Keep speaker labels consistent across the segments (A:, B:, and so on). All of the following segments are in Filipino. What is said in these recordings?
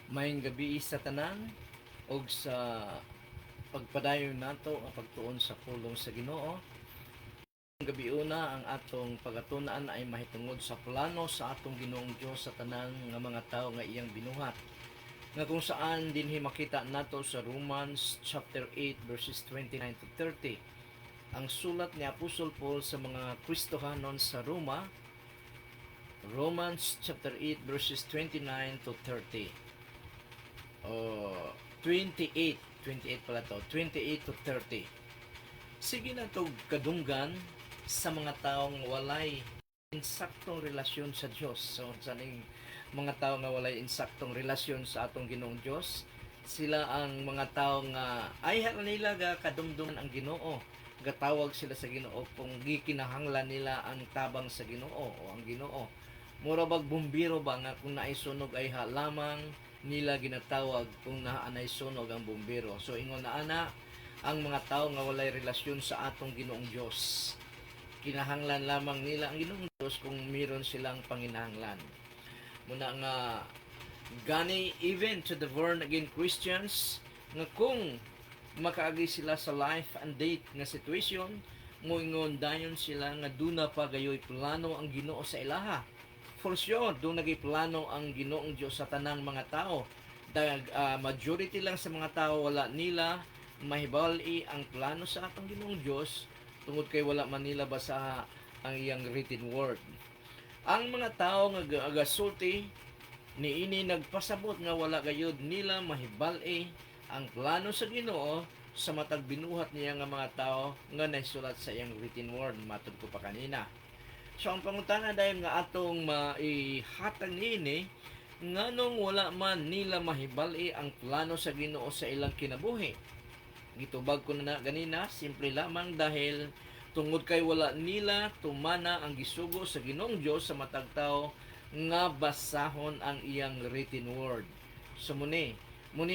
A: Maayong gabi sa tanan og sa pagpadayon nato ang pagtuon sa pulong sa Ginoo. Ang gabi una ang atong pagatunaan ay mahitungod sa plano sa atong Ginoong Dios sa tanang nga mga tawo nga iyang binuhat. Nga kung saan dinhi makita nato sa Romans chapter 8 verses 29 to 30. Ang sulat ni Apostol Paul sa mga Kristohanon sa Roma, Romans chapter 8 verses 29 to 30. 28 pala to, 28 to 30. Sige na to kadunggan sa mga taong walay insaktong relasyon sa Diyos. So, saning mga tao nga walay insaktong relasyon sa atong Ginoong Diyos, sila ang mga tao nga ay nila ga kadumduman ang Ginoo. Gatawag sila sa Ginoo kung gikinahanglan nila ang tabang sa Ginoo o ang Ginoo. Mura bag bumbiro ba nga kung naisunog ay lamang nila ginatawag kung naanay sunog ang bumbiro. So ingon na ana ang mga tao nga walay relasyon sa atong Ginoong Dios. Kinahanglan lamang nila ang Ginoong Dios kung meron silang panginahanglan. Muna nga gani even to the born again Christians nga kung makaagi sila sa life and date nga situation, moingon dayon sila nga duna pa gayoy plano ang Ginoo sa ilaha. For sure, doon naging-plano ang Ginoong Diyos sa tanang mga tao. Dahil majority lang sa mga tao wala nila mahibali ang plano sa atong Ginoong Diyos tungod kay wala man nila basa ang iyang written word. Ang mga tao nga agasulti niini nagpasabot nga wala gayud nila mahibali ang plano sa Ginoo sa matag binuhat niya nga mga tao nga naisulat sa iyang written word matud ko pa kanina. So ang pangutana dahil nga atong maihatag niini nganong wala man nila mahibali ang plano sa Ginoo sa ilang kinabuhi. Gitubag ko na ganina, simple lamang dahil tungod kay wala nila tumana ang gisugo sa Ginoong Dios sa matag tawo nga basahon ang iyang written word. So muni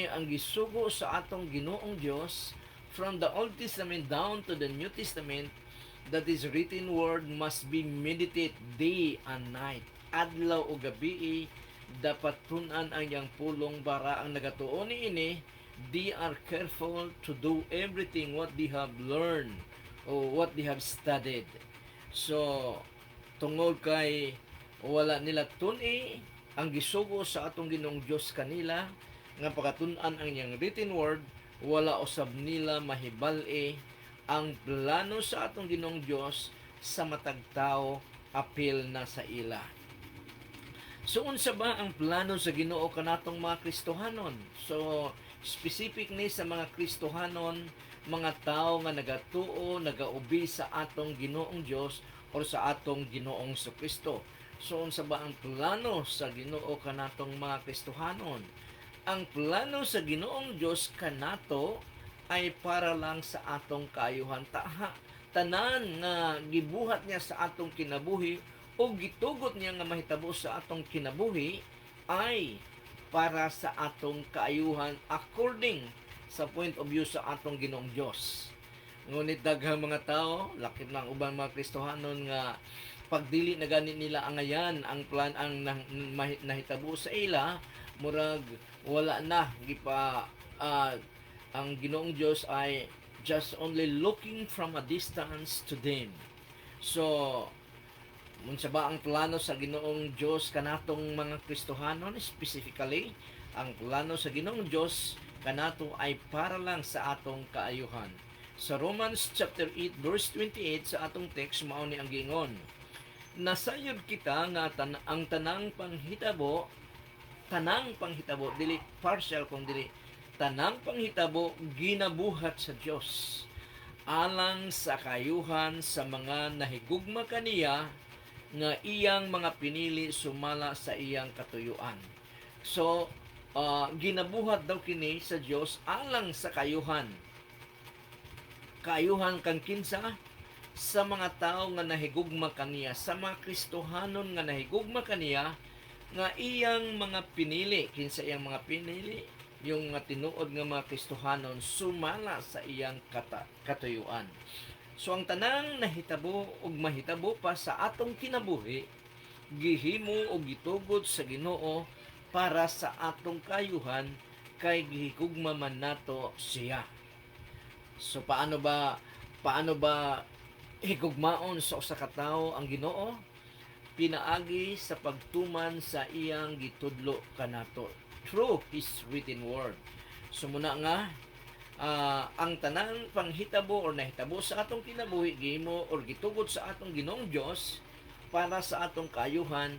A: ang gisugo sa atong Ginoong Dios from the Old Testament down to the New Testament, that is written word must be meditate day and night. Adlaw o gabi dapat tunan ang yang pulong bara ang nagatuon ini. They are careful to do everything what they have learned or what they have studied. So tungod kay wala nila tuni ang gisugo sa atong Ginoong Dios kanila nga pagatunan ang yang written word, wala usab nila mahibal-i ang plano sa atong Ginoong Dios sa matag tao apil na sa ila. So unsa ba ang plano sa Ginoo kanatong mga Kristohanon? So specific ni sa mga Kristohanon, mga tao nga nagatuo, nagaubi sa atong Ginoong Dios o sa atong Ginoong Kristo. So unsa ba ang plano sa Ginoo kanatong mga Kristohanon? Ang plano sa Ginoong Dios kanato ay para lang sa atong kaayuhan. Tanan nga gibuhat niya sa atong kinabuhi o gitugot niya nga mahitabo sa atong kinabuhi ay para sa atong kaayuhan according sa point of view sa atong Ginoong Dios. Ngunit daghang mga tao, lakip ng ubang mga Kristohanon nga pagdili na gani nila angayan ang plan ang nahitabo sa ila, murag wala na gipa ang Ginoong Diyos ay just only looking from a distance to them. So, unsa ba ang plano sa Ginoong Diyos kanatong mga Kristohanon? Specifically, ang plano sa Ginoong Diyos kanato ay para lang sa atong kaayuhan. Sa Romans chapter 8 verse 28 sa atong text mao ni ang giingon, nasayod kita nga ang tanang panghitabo dili partial kung dili tanang panghitabo ginabuhat sa Dios alang sa kayuhan sa mga nahigugma kaniya nga iyang mga pinili sumala sa iyang katuyuan. So ginabuhat daw kini sa Dios alang sa kayuhan kang kinsa sa mga tao nga nahigugma kaniya, sa mga Kristohanon nga nahigugma kaniya nga iyang mga pinili. Kinsa iyang mga pinili? Yung nga tinuod nga mga Kristohanon sumala sa iyang katuyuan. So ang tanang nahitabo ug mahitabo pa sa atong kinabuhi gihimo og gitugod sa Ginoo para sa atong kayuhan kay gihigugma man nato siya. So paano ba higugmaon sa usa ka tawo ang Ginoo? Pinaagi sa pagtuman sa iyang gitudlo kanato through His written word. So muna nga, ang tanang panghitabo or nahitabo sa atong kinabuhi gihimo or gitugod sa atong Ginoong Dios para sa atong kayuhan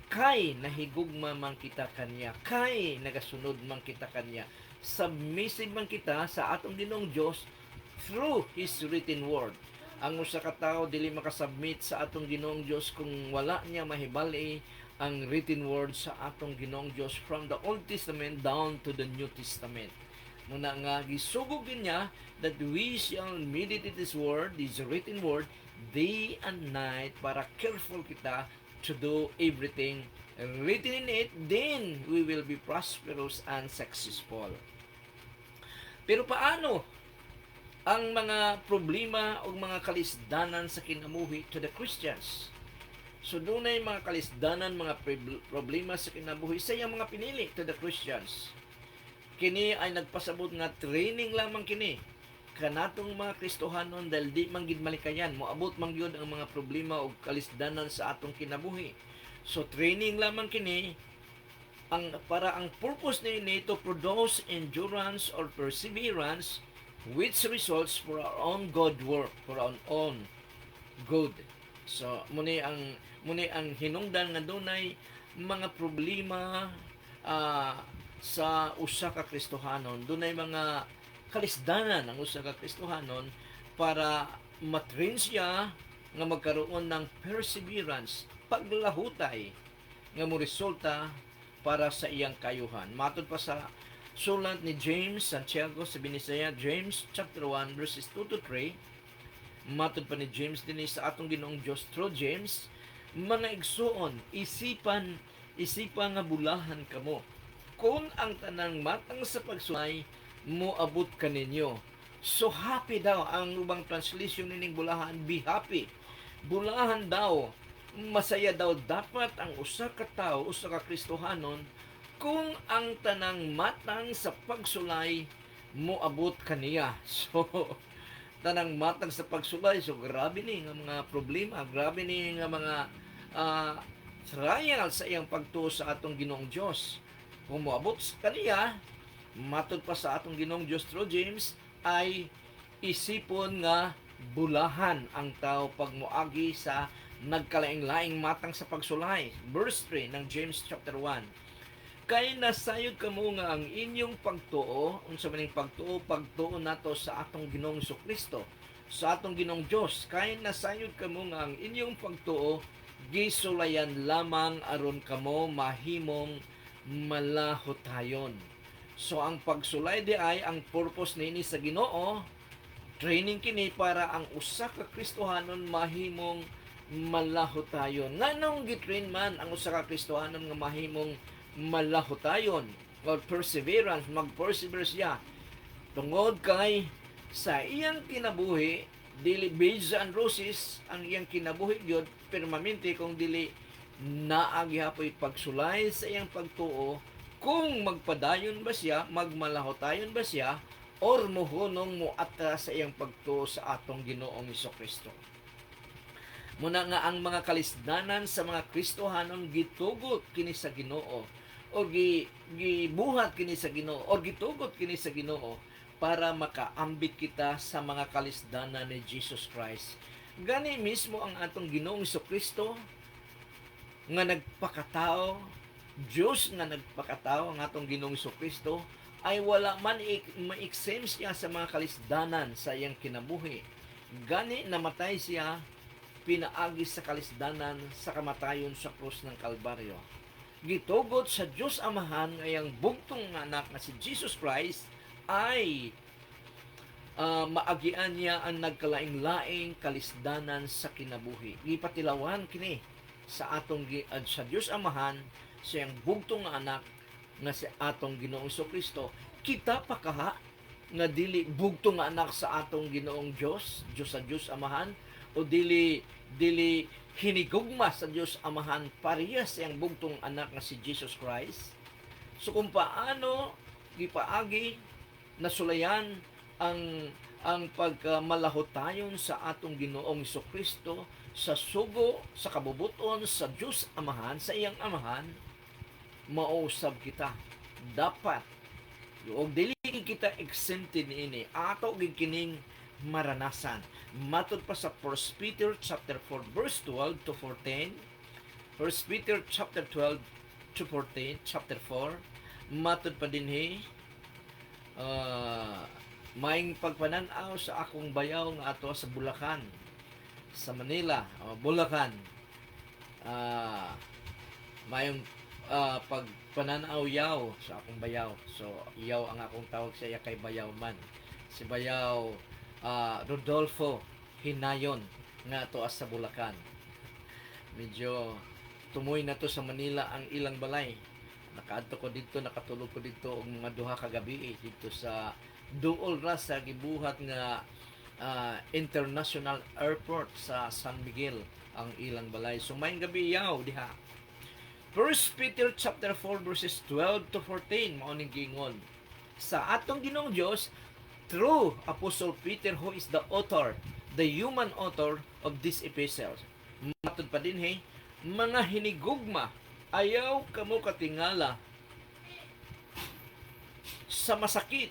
A: kay nahigugma man kita kaniya, kay nagasunod man kita kaniya, submissive man kita sa atong Ginoong Dios through His written word. Ang usa ka tawo dili makasubmit sa atong Ginoong Dios kung wala niya mahibali ang written word sa atong Ginoong Dios from the Old Testament down to the New Testament. Muna nga gisugod niya that we shall meditate His word, His written word, day and night para careful kita to do everything written in it, then we will be prosperous and successful. Pero paano ang mga problema o mga kalisdanan sa kinabuhi to the Christians? So dunay mga kalisdanan, mga problema sa kinabuhi sa iyang mga pinili to the Christians. Kini ay nagpasabot nga training lamang kini kanatong mga Kristohanon dahil di man gid malikayan moabot man gyud ang mga problema o kalisdanan sa atong kinabuhi. So training lamang kini para ang purpose ni to produce endurance or perseverance which results for our own good work, for our own good. So muni ang hinungdan nga dunay mga problema sa usa ka Kristohanon, dunay mga kalisdanan ang usa ka Kristohanon para matrain siya nga magkaroon ng perseverance, paglahutay nga mo resulta para sa iyang kayuhan. Matod pa sa sulat ni James Santiago sa Binisaya, James chapter 1 verses 2 to 3, matod pa ni James din sa atong Ginoong Dios through James, mga igsuon, isipan nga bulahan kamo kung ang tanang matang sa pagsulay moabot kaninyo. So happy daw ang ubang translation nining bulahan, be happy. Bulahan daw, masaya daw dapat ang usa ka tawo, usa ka Kristohanon kung ang tanang matang sa pagsulay moabot kaniya. So tanang matang sa pagsulay, so grabe ni nga mga problema, grabe ni nga mga trial sa iyang pagtuo sa atong Ginoong Dios. Kung moabot kaniya, matod pa sa atong Ginoong Dios through James, ay isipon nga bulahan ang tao pag moagi sa nagkalaing-laing matang sa pagsulay. Verse 3 ng James chapter 1. Kay nasayod kamo nga ang inyong pagtuo, unsa maning pagtuo nato sa atong Ginoong Kristo, sa atong Ginoong Dios. Kay nasayod kamo nga ang inyong pagtuo gisulayan lamang aron kamo mahimong malahotayon. So ang pagsulay di ay ang purpose nini sa Ginoo, training kini para ang usa ka Kristohanon mahimong malahotayon. Nganong gitrain man ang usa ka Kristohanon nga mahimong malahotayon or perseverance, mag-persevere siya tungod kay sa iyang kinabuhi dili beads and roses ang iyang kinabuhi gyud permanente kung dili naagihapoy pagsulay sa iyang pagtuo kung magpadayon ba siya, magmalahotayon ba siya, or muhunong muatras sa iyang pagtuo sa atong Ginoong Kristo. Muna nga ang mga kalisdanan sa mga Kristohanon gitugot kini sa Ginoo o gibuhat kini sa Ginoo o gitugot kini sa Ginoo para makaambit kita sa mga kalisdanan ni Jesus Christ. Gani mismo ang atong Ginoong Kristo nga nagpakatao, Diyos nga nagpakatao, ang atong Ginoong Kristo ay wala man ma-exempt siya sa mga kalisdanan sa iyang kinabuhi. Gani namatay siya, pinaagi sa kalisdanan sa kamatayon sa krus ng Kalbaryo. Gitugot sa Diyos Amahan ngayang bugtong anak na si Jesus Christ ay maagian niya ang nagkalaing-laing kalisdanan sa kinabuhi. Gipatilawan kini sa Diyos Amahan siyang bugtong anak nga si atong Ginoong Kristo. Kita pa kaha nga dili bugtong anak sa atong Ginoong Dios sa Diyos Amahan, o dili hinigugma sa Diyos Amahan parehas siyang bugtong anak nga si Jesus Christ. So kung paano gipaagi nasulayan ang pagkamalahotayon sa atong Ginoong Kristo sa sugo sa kabubuton sa Diyos Amahan, sa iyang Amahan, mausab kita dapat og dili kita exempted niini ato gid kining maranasan. Matod pa sa 1 Peter chapter 4 verse 12 to 14, 1 Peter chapter 12 to 14, chapter 4, matod pa dinhi maing pagpanan-aw sa akong bayaw nga ato sa Bulacan, sa Manila, Bulacan. Mayong pagpananaw yaw sa akong bayaw. So, yaw ang akong tawag sa iya kay bayaw man. Si bayaw Rodolfo Hinayon nga to as sa Bulacan. Medyo tumoy na to sa Manila ang ilang balay. Nakaadto ko dito, nakatulog ko dito og mga duha ka gabi dito sa duol ra sa gibuhat nga International Airport sa San Miguel ang ilang balay. So may gabi yaw diha. 1 Peter chapter 4 verses 12 to 14 mao ning gingon. Sa atong Ginoong Dios through Apostle Peter who is the author, the human author of this epistle. Matod pa dinhi, mga hinigugma, ayaw kamo katingala sa masakit.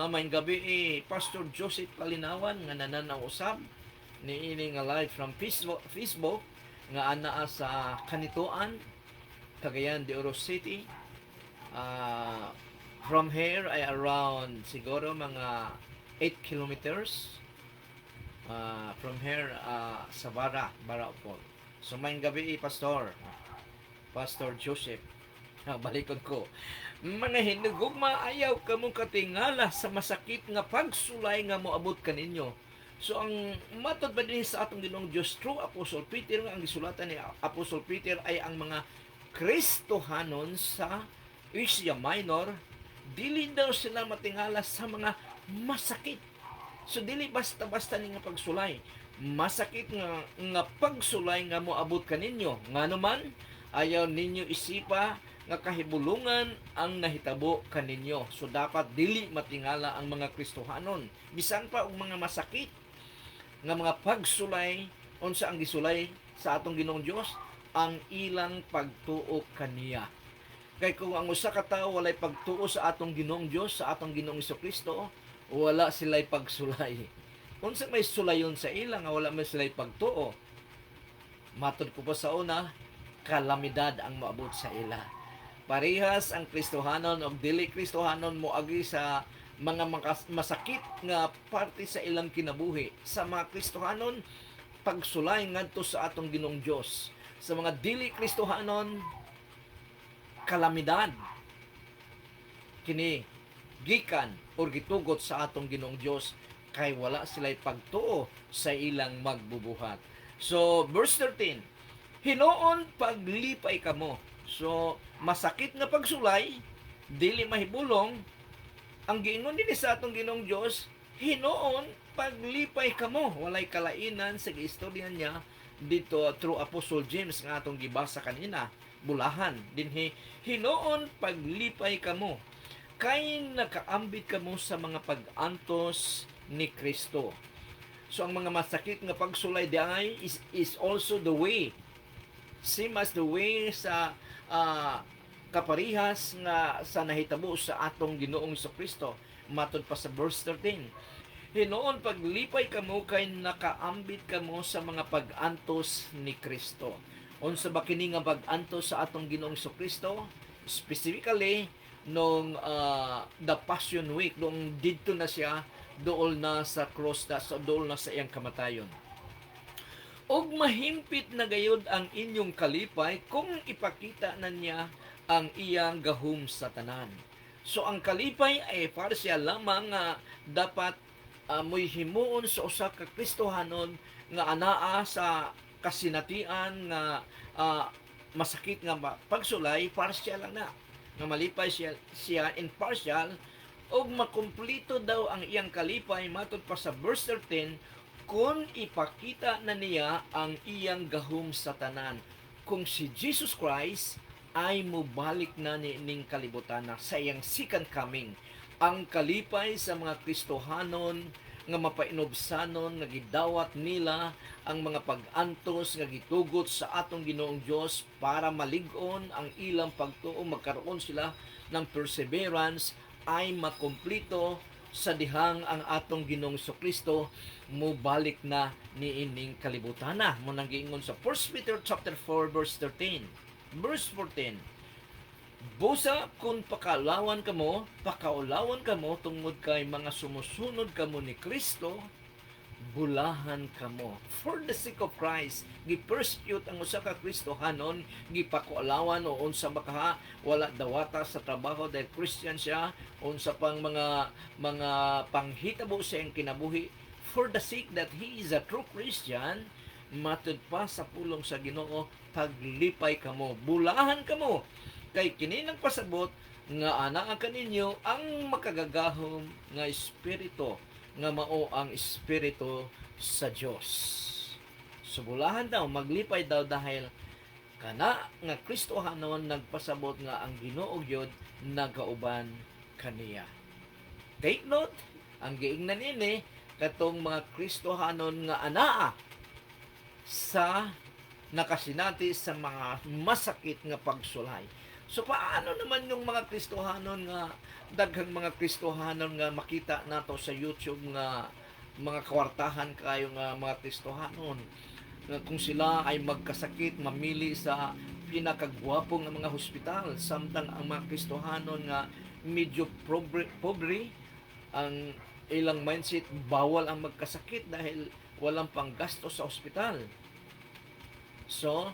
A: May gabi Pastor Joseph Kalinawan nga nananaw usab ni ini nga live from Facebook nga anaa sa Kanituan, Cagayan de Oro City. From here ay around siguro mga 8 kilometers. From here sa Barapol. So may gabi Pastor Joseph, balikod ko. Mga hinugugma, ayaw kamong katingala sa masakit nga pagsulay nga moabot kaninyo. So ang matod ba din sa atong Ginoong Dios through Apostle Peter, nga ang gisulatan ni Apostle Peter ay ang mga Kristohanon sa Asia Minor, dili daw sila matingala sa mga masakit. So dili basta-basta ni nga pagsulay. Masakit nga pagsulay nga moabot kaninyo. Nga naman, ayaw ninyo isipa nga kahibulungan ang nahitabo kaninyo. So dapat dili matingala ang mga Kristohanon. Bisan pa og mga masakit nga mga pagsulay, unsa ang gisulay sa atong Ginoong Dios, ang ilang pagtuo kaniya. Kay kung ang usa ka tawo walay pagtuo sa atong Ginoong Dios, sa atong Ginoong Kristo, wala sila'y pagsulay. Unsa may sulayon sa ila nga wala may sila'y pagtuo, matod ko pa sa una, kalamidad ang maabot sa ila. Parehas ang Kristohanon o dili Kristohanon moagi sa mga masakit nga parte sa ilang kinabuhi. Sa mga Kristohanon, pagsulay ngadto sa atong Ginoong Dios. Sa mga dili Kristohanon, kalamidad kini gikan o gitugot sa atong Ginoong Dios kay wala sila'y pagtuo sa ilang magbubuhat. So, verse 13, hinuon paglipay kamo. So, masakit nga pagsulay, dili mahibulong, ang giingon din sa atong Ginoong Dios, hinuon paglipay kamo. Walay kalainan sa istorya niya dito through Apostle James nga atong gibasa kanina, bulahan dinhi, hinuon paglipay kamo kay nakaambit kamo sa mga pag-antos ni Kristo. So ang mga masakit nga pagsulay diay is also the way, same as the way sa kaparihas nga sa nahitabo sa atong Ginoong Kristo. Matod pa sa verse 13, hinuon paglipay kamo kay nakaambit kamo sa mga pag-antos ni Kristo. Unsa ba kini nga pag-antos sa atong Ginoong Kristo? Specifically nung the Passion Week, nung didto na siya dool na sa cross, dool na sa iyang kamatayon. Og mahimpit na gayud ang inyong kalipay kung ipakita na niya ang iyang gahom sa tanan. So ang kalipay ay para siya lamang nga dapat mo'y himuon sa usa ka Kristohanon nga anaa sa kasinatian nga masakit nga pagsulay, para siya lang na nga malipay siya impartial og makumpleto daw ang iyang kalipay. Matod pa sa verse 13, kung ipakita na niya ang iyang gahom sa tanan. Kung si Jesus Christ ay mubalik na ning kalibutan na sa iyang second coming. Ang kalipay sa mga Kristohanon nga mapainobsanon nga gidawat nila ang mga pag-antos nga gitugot sa atong Ginoong Dios para malig-on ang ilang pagtuo, magkaroon sila ng perseverance ay makumplito sa dihang ang atong Ginoong Kristo mubalik na niining kalibutan na. Mo nang giingon sa 1 Peter chapter 4 verse 13. Verse 14. Busa kung pakaulawan kamo tungod kay mga sumusunod kamo ni Kristo, bulahan kamo. For the sake of Christ, gi-persecute ang usa ka Kristohanon, gipakualawan o unsa baka wala dawata sa trabaho dahil Christian siya, unsa pang mga panghitabo sa iyang kinabuhi. For the sake that he is a true Christian, matud pa sa pulong sa Ginoo, paglipay kamo, bulahan kamo, kay kini nagpasabot nga anaa kaninyo ang makagagahom nga espiritu nga mao ang espiritu sa Dios. So bulahan daw, maglipay daw dahil kana nga Kristohanon nagpasabot nga ang Ginoo gyud nagauban kaniya. Take note, ang giingnan ini katong mga Kristohanon nga anaa sa nakasinati sa mga masakit nga pagsulay. So paano naman yung mga Kristohanon nga daghang mga Kristohanon nga makita nato sa YouTube nga mga kwartahan kayo nga mga Kristohanon nga kung sila ay magkasakit mamili sa pinakagwapo nga mga hospital samtang ang mga Kristohanon nga medyo pobre ang ilang mindset bawal ang magkasakit dahil walang panggasto sa ospital. So,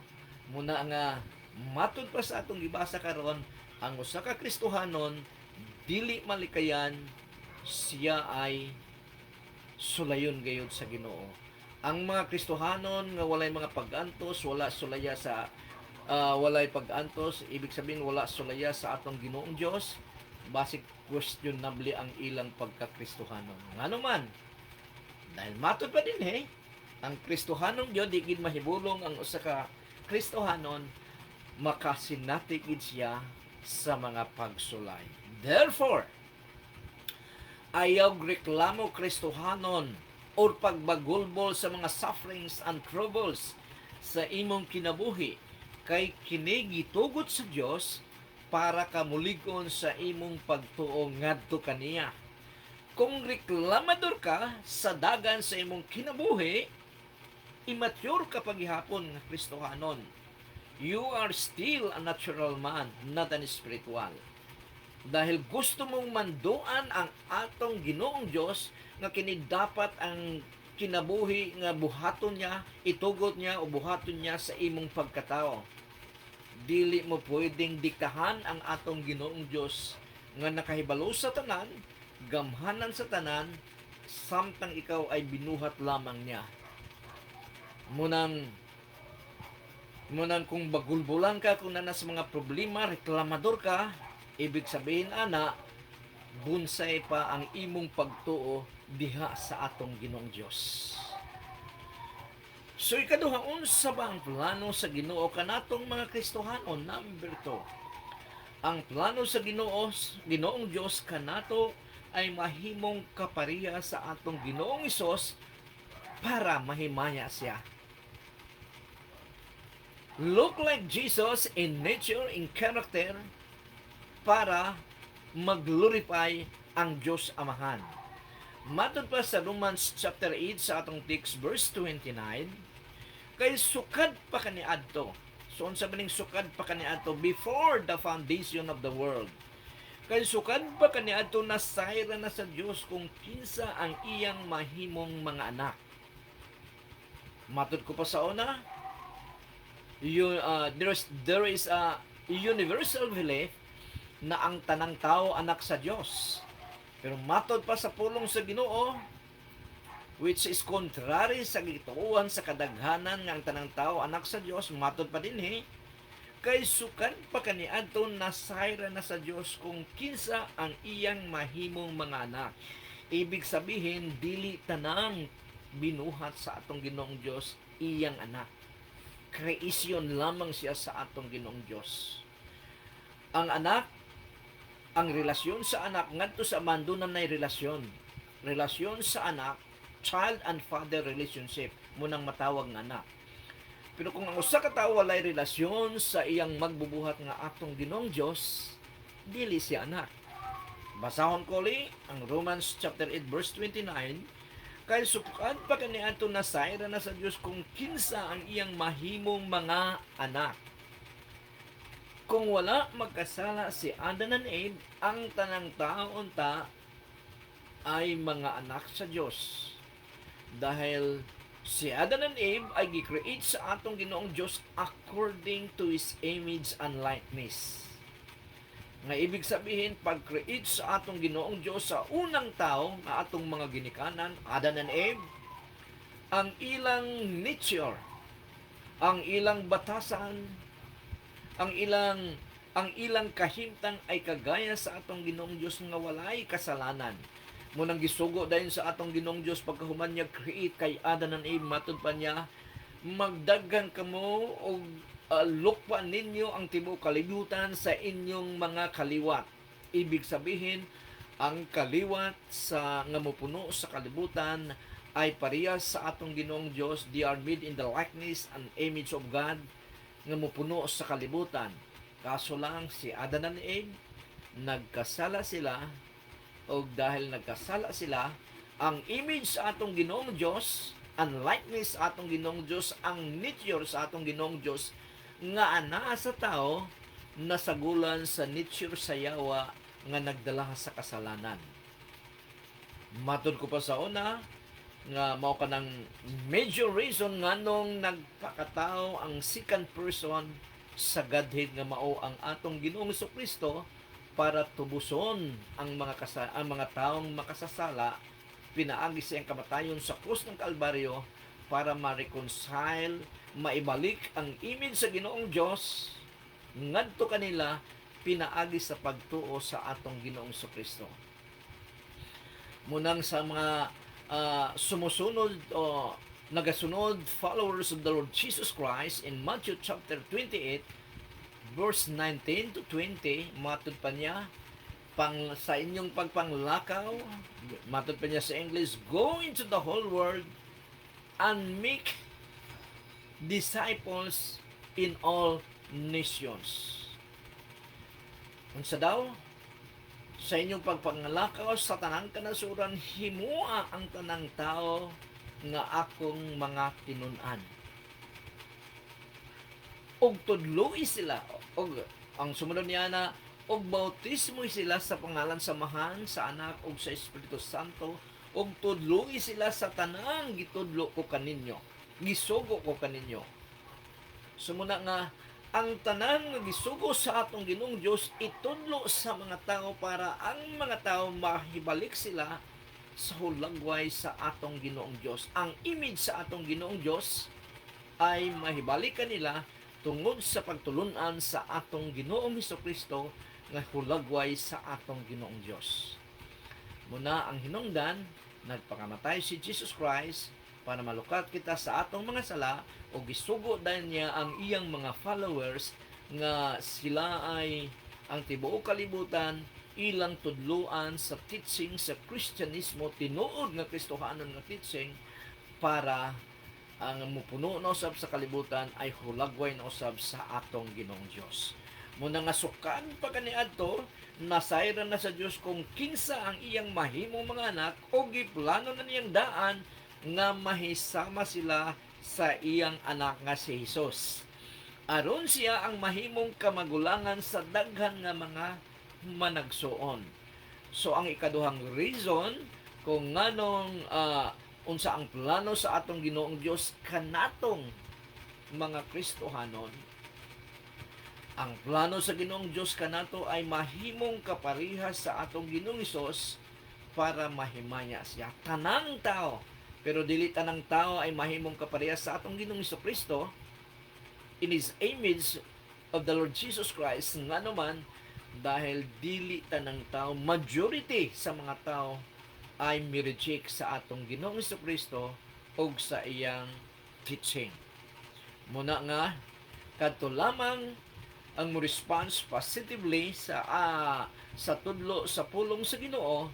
A: muna nga matud pa sa atong gibasa karon, ang usa ka Kristohanon dili malikayan siya ay sulayon gayud sa Ginoo. Ang mga Kristohanon nga walay mga pag-antos, wala sulaya sa walay pag-antos, ibig sabihin wala sulaya sa atong Ginoong Dios, basic questionable ang ilang pagka-Kristohanon. Ngano man, dahil matud pa din ang Kristohanon gyud di gid mahibulong ang usa ka Kristohanon makasinatigid siya sa mga pagsulay. Therefore, ayaw reklamo Kristohanon o pagbagulbol sa mga sufferings and troubles sa imong kinabuhi kay kini gitugot sa Dios para kamulig-on sa imong pagtuo ngadto kaniya. Kung reklamador ka sa dagan sa imong kinabuhi, immature ka paghihapon nga Kristohanon. You are still a natural man, not an spiritual. Dahil gusto mong manduan ang atong Ginoong Dios nga kini dapat ang kinabuhi nga buhaton niya, itugot niya o buhaton niya sa imong pagkatao. Dili mo pwedeng diktahan ang atong Ginoong Dios nga nakahibalo sa tanan, gamhanan sa tanan, samtang ikaw ay binuhat lamang niya. Munang kung bagulbulan ka, kung nana sa mga problema, reklamador ka, ibig sabihin ana, bunsay pa ang imong pagtuo diha sa atong Ginoong Dios. So ikaduha, unsa ba ang plano sa Ginoo kanatong mga Kristohanon? Number 2. Ang plano sa Ginoong Dios kanato ay mahimong kapariya sa atong Ginoong Hesus para mahimaya siya. Look like Jesus in nature, in character, para mag-glorify ang Diyos Amahan. Matod pa sa Romans chapter 8 sa atong text verse 29, kay sukad pa kaniadto. So unsa maning sukad pa kaniadto? Before the foundation of the world. Kay sukad pa kaniadto nasayra na sa Dios kung kinsa ang iyang mahimong mga anak. Matod ko pa sa una, there is a universal belief na ang tanang tao anak sa Dios. Pero matod pa sa pulong sa Ginoo, which is contrary sa gituuhan sa kadaghanan nga ang tanang tao anak sa Dios, matod pa din kay sukad pa kaniadto nasayra na sa Dios kung kinsa ang iyang mahimong mga anak. Ibig sabihin dili tanang binuhat sa atong Ginoong Dios iyang anak. Kreasyon lamang siya sa atong Ginoong Dios. Ang anak, ang relasyon sa anak ngadto sa mandunan nay relasyon sa anak, child and father relationship munang matawag nga anak. Pero kung ang usa ka tawo walay relasyon sa iyang magbubuhat nga atong Ginoong Dios, dili siya anak. Basahon ko li ang Romans chapter 8 verse 29, kay sukan pa kaniadto na sayra na sa Dios kung kinsa ang iyang mahimong mga anak. Kung wala magkasala si Adan and Eve, ang tanang taon ta ay mga anak sa Diyos. Dahil si Adan and Eve ay gi-create sa atong Ginoong Diyos according to His image and likeness. Nga ibig sabihin, pag-create sa atong Ginoong Diyos sa unang tao, na atong mga ginikanan, Adan and Eve, ang ilang nature, ang ilang batasan, ang ilang kahimtang ay kagaya sa atong Ginoong Dios nga walay kasalanan. Munang gisugo dayon sa atong Ginoong Dios pagkahuman niya create kay Adan and Eve, matud pa niya, magdaghan kamo og lukwa ninyo ang tibuok kalibutan sa inyong mga kaliwat. Ibig sabihin, ang kaliwat sa nga mopuno sa kalibutan ay parehas sa atong Ginoong Dios. They are made in the likeness and image of God, nga mopuno sa kalibutan. Kaso lang si Adan and Eve, nagkasala sila, o dahil nagkasala sila, ang image sa atong Ginoong Diyos, ang likeness sa atong Ginoong Diyos, ang nature sa atong Ginoong Diyos, nga ana sa tao, nasagulan sa nature sa yawa nga nagdala sa kasalanan. Matod ko pa sa una, nga mao kanang major reason nganong nagpakatao ang second person sa Godhead nga mao ang atong Ginoong Kristo para tubuson ang mga taong makasasala, pinaagi sa iyang kamatayon sa krus ng Kalbaryo para ma-reconcile, maibalik ang image sa Ginoong Dios ngadto kanila, pinaagi sa pagtuo sa atong Ginoong Kristo. Munang sa mga sumusunod o nagasunod followers of the Lord Jesus Christ in Matthew chapter 28 verse 19 to 20, matod pa niya sa inyong pagpanglakaw, matod pa niya sa English, go into the whole world and make disciples in all nations. Unsa daw? Sa inyong pagpangalakaw sa tanang kanasuran, himua ang tanang tao nga akong mga tinun-an. Og tudloi sila, og ang sumunod niya na, og bautismo sila sa pangalan sa Amahan, sa Anak, og sa Espiritu Santo, og tudloi sila sa tanang gitudlo ko kaninyo, gisugo ko kaninyo. Sumuna nga, ang tanan nga gisugo sa atong Ginoong Dios itudlo sa mga tao para ang mga tao mahibalik sila sa hulagway sa atong Ginoong Dios. Ang image sa atong Ginoong Dios ay mahibalikan nila tungod sa pagtulunan sa atong Ginoong Hesukristo nga hulagway sa atong Ginoong Dios. Muna ang hinungdan, nagpakamatay si Jesus Christ para malukat kita sa atong mga sala, o gisugo dahil niya ang iyang mga followers nga sila ay ang tibuok kalibutan ilang tudluan sa teaching sa Kristyanismo, tinuod nga Kristohanon nga teaching, para ang mupuno na usab sa kalibutan ay hulagway na usab sa atong Ginoong Dios. Muna nga sukan pa kaniadto, nasayra na sa Dios kung kinsa ang iyang mahimong mga anak, o giplano na niyang daan nga mahisama sila sa iyang anak nga si Jesus. Aron siya ang mahimong kamagulangan sa daghan nga mga managsuon. So ang ikaduhang reason kung nganong unsa ang plano sa atong Ginoong Dios kanatong mga Kristohanon, ang plano sa Ginoong Dios kanato ay mahimong kaparehas sa atong Ginoong Hesus para mahimaya siya tanang tao. Pero dili tanang tao ay mahimong kaparehas sa atong Ginoong Hesukristo in His image of the Lord Jesus Christ, nga naman dahil dili tanang tao, majority sa mga tao ay mireject sa atong Ginoong Hesukristo o sa iyang teaching. Muna nga, kadto lamang ang mo response positively sa tudlo sa pulong sa Ginoo,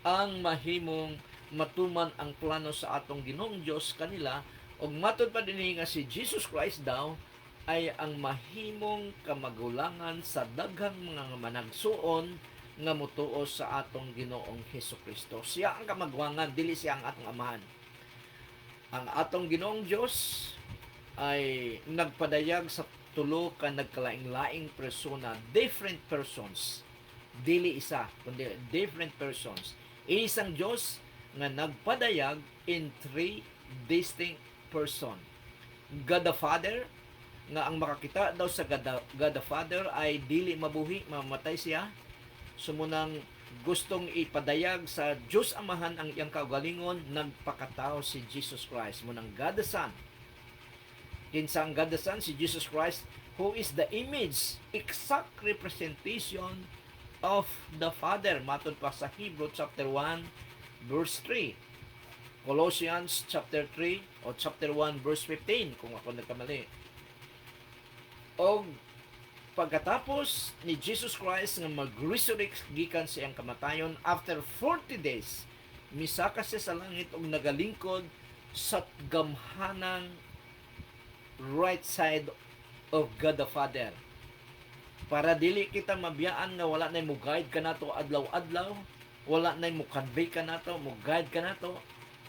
A: ang mahimong matuman ang plano sa atong Ginoong Dios kanila, ug matud pa dinhi nga si Jesus Christ daw ay ang mahimong kamagulangan sa daghang mga managsuon nga mutuo sa atong Ginoong Hesukristo. Siya ang kamagwangan, dili siya ang atong amahan. Ang atong Ginoong Dios ay nagpadayag sa tulo ka nagkalaing-laing persona, different persons. Dili isa, kundi different persons. Isang Diyos nga nagpadayag in three distinct person. God the Father, nga ang makakita daw sa God the Father ay dili mabuhi, mamatay siya. Sumunang gustong ipadayag sa Diyos Amahan ang iyang kaugalingon, nagpakatao si Jesus Christ. Munang God the Son. Kinsa ang God the Son? Si Jesus Christ, who is the image, exact representation of the Father. Matod pa sa Hebrew chapter 1 verse 3. Colossians chapter 3 o chapter 1 verse 15 kung ako nagkamali. O pagkatapos ni Jesus Christ nga mag-resurrect gikan sa iyang kamatayon, after 40 days misaka siya sa langit ug nagalingkod sa gamhanang right side of God the Father, para dili kita mabiyaan nga wala nay mo guide kanato adlaw-adlaw, wala nay mo convey kanato, mo guide kanato.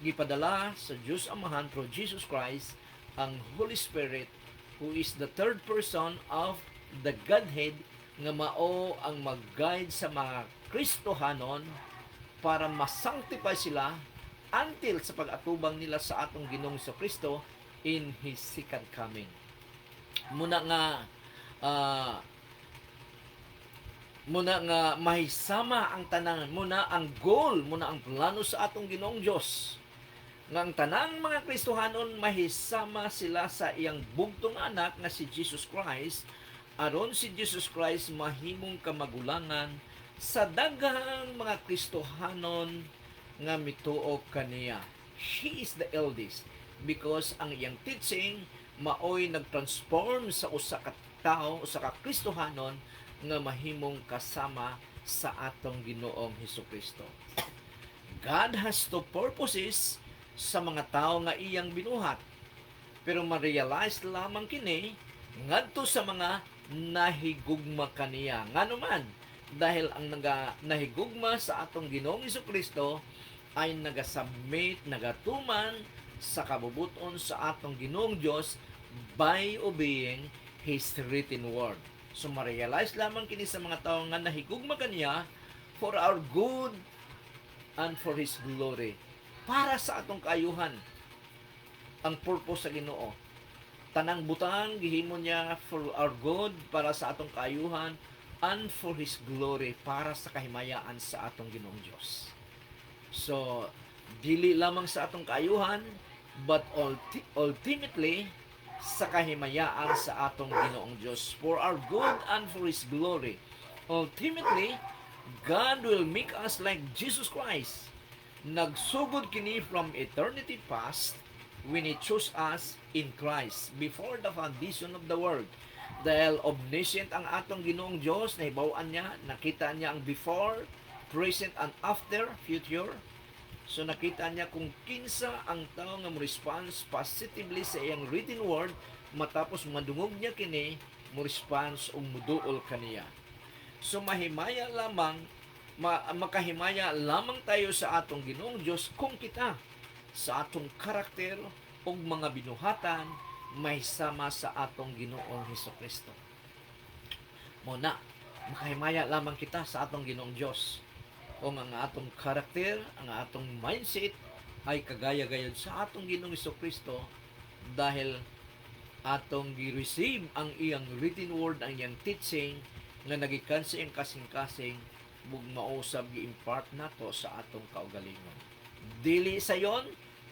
A: Gipadala sa Diyos Amahan through Jesus Christ ang Holy Spirit, who is the third person of the Godhead, nga mao ang mag-guide sa mga Kristohanon para masanctify sila until sa pag-atubang nila sa atong Ginoong Kristo in His second coming. Muna nga mahisama ang tanan, muna ang goal, muna ang plano sa atong Ginoong Dios nga ang tanang mga Kristohanon mahisama sila sa iyang bugtong anak nga si Jesus Christ, aron si Jesus Christ mahimong kamagulangan sa daghang mga Kristohanon nga mituo kaniya. He is the eldest because ang iyang teaching maoy nagtransform sa usa ka tao, usa ka Kristohanon nga mahimong kasama sa atong Ginoong Hesukristo. God has two purposes sa mga tao nga iyang binuhat, pero ma-realize lamang kini ngadto sa mga nahigugma kaniya. Nganuman, dahil ang nahigugma sa atong Ginoong Hesukristo ay nagasubmit, nagatuman sa kabubuton sa atong Ginoong Dios by obeying His written word. So ma-realize lamang kini sa mga tao nga nahigugma kaniya for our good and for His glory. Para sa atong kaayuhan ang purpose sa Ginoo. Tanang butang gihimo niya for our good, para sa atong kaayuhan, and for His glory, para sa kahimayaan sa atong Ginoong Dios. So dili lamang sa atong kaayuhan, but ultimately sa kahimayaan sa atong Ginoong Dios, for our good and for His glory. Ultimately, God will make us like Jesus Christ. Nagsugod kini from eternity past when He chose us in Christ before the foundation of the world. Dahil omniscient ang atong Ginoong Diyos, nahibawan niya, nakita niya ang before, present, and after, future. So nakita niya kung kinsa ang tao nga mo-response positively sa iyang written word, matapos madungog niya kini, mo-response o muduol kaniya. So mahimaya lamang, makahimaya lamang tayo sa atong Ginoong Diyos kung kita sa atong karakter o mga binuhatan mahisama sa atong Ginoong Hesukristo. Muna, makahimaya lamang kita sa atong Ginoong Diyos kung ang atong karakter, ang atong mindset ay kagaya-gayad sa atong Ginoong Hesukristo, dahil atong gi-receive ang iyang written word, ang iyang teaching nga nagikan sa iyang kasing-kasing, bug mausab gi-impart nato sa atong kaugalingon. Dili sa yon,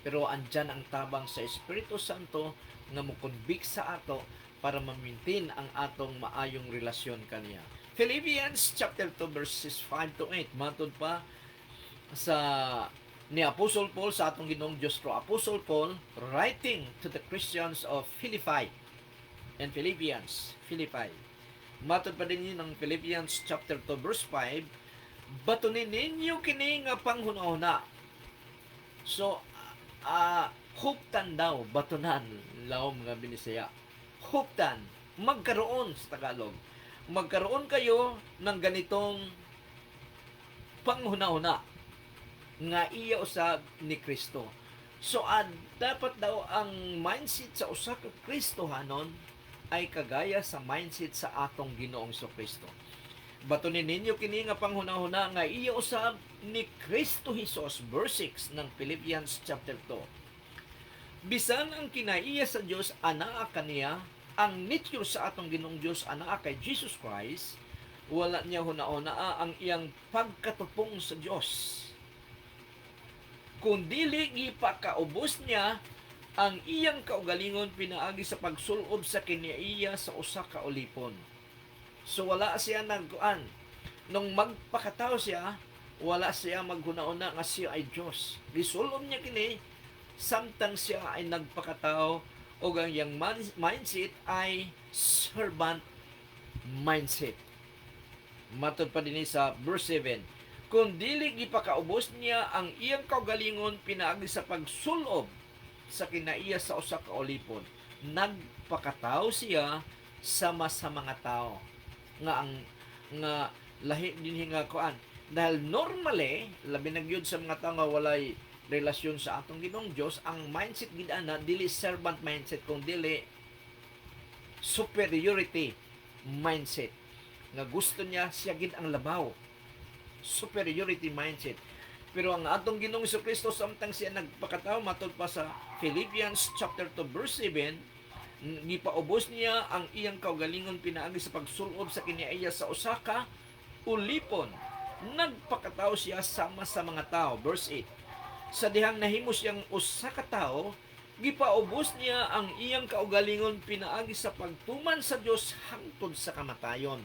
A: pero andyan ang tabang sa Espiritu Santo nga mo-convict sa ato para ma-maintain ang atong maayong relasyon kaniya. Philippians chapter 2 verses 5 to 8, matod pa sa ni Apostle Paul sa atong Ginoong Dios through Apostle Paul, writing to the Christians of Philippi and Philippi. Matod pa din yun ng Philippians chapter 2 verse 5, batunin ninyo kini nga panghuna-huna. So, huptan daw, batunan, lawom nga binisaya. Huptan, magkaroon sa Tagalog. Magkaroon kayo ng ganitong panghuna-huna nga iya usab ni Kristo. So, dapat daw ang mindset sa usa ka Kristohanon ay kagaya sa mindset sa atong Ginoong Kristo. Batunin ninyo kini nga panghuna-huna nga iya usab ni Kristo Hesus, verse 6 ng Philippians chapter 2. Bisan ang kinaiya sa Dios anaa kaniya, ang nature sa atong Ginoong Dios anaa kay Jesus Christ, wala niya huna-hunaa ang iyang pagkatupong sa Dios. Kung dili gipakaubos niya ang iyang kaugalingon pinaagi sa pagsulob sa kinaiya sa usa ka ulipon. So wala siya nagkuan. Nung magpakatao siya, wala siya maghuna-una nga siya ay Diyos. Gisulom niya kini samtang siya ay nagpakatao o ang iyang mindset ay servant mindset. Matod pa din sa verse 7. Kung dili gipakaubos niya ang iyang kaugalingon pinaagi sa pagsulob sa kinaiya sa usa ka ulipon, nagpakatao siya sama sa mga tao nga lahi din nga kuan, dahil normally labi na gyud sa mga tao nga walay relasyon sa atong Ginoong Dios, ang mindset gid ana dili servant mindset kung dili superiority mindset, nga gusto niya siya gid ang labaw, superiority mindset. Pero ang atong Ginoong Kristo samtang siya nagpakatao, matod pa sa Philippians chapter 2 verse 7, gipaubos niya ang iyang kaugalingon pinaagi sa pagsulob sa kinaiya sa usa ka ulipon. Nagpakatao siya sama sa mga tao. Verse 8. Sa dihang nahimo siyang usa ka tao, gipaubos niya ang iyang kaugalingon pinaagi sa pagtuman sa Dios hangtod sa kamatayon.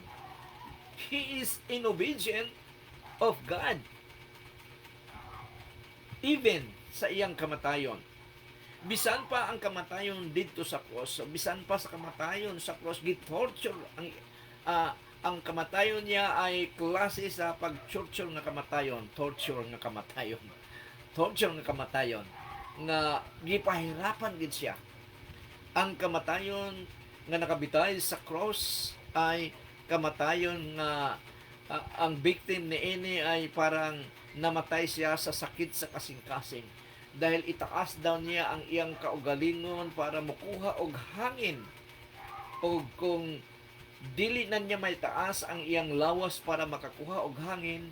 A: He is in obedient of God even sa iyang kamatayon. Bisan pa ang kamatayon dito sa cross, bisan pa sa kamatayon sa cross, gi-torture ang kamatayon niya ay klase sa pag-torture nga kamatayon, torture nga kamatayon nga gipahirapan gid siya. Ang kamatayon nga nakabitay sa cross ay kamatayon nga ang victim ni ini ay parang namatay siya sa sakit sa kasing-kasing, dahil itaas daw niya ang iyang kaugalingon para makuha og hangin, o kung dili na niya may taas ang iyang lawas para makakuha og hangin,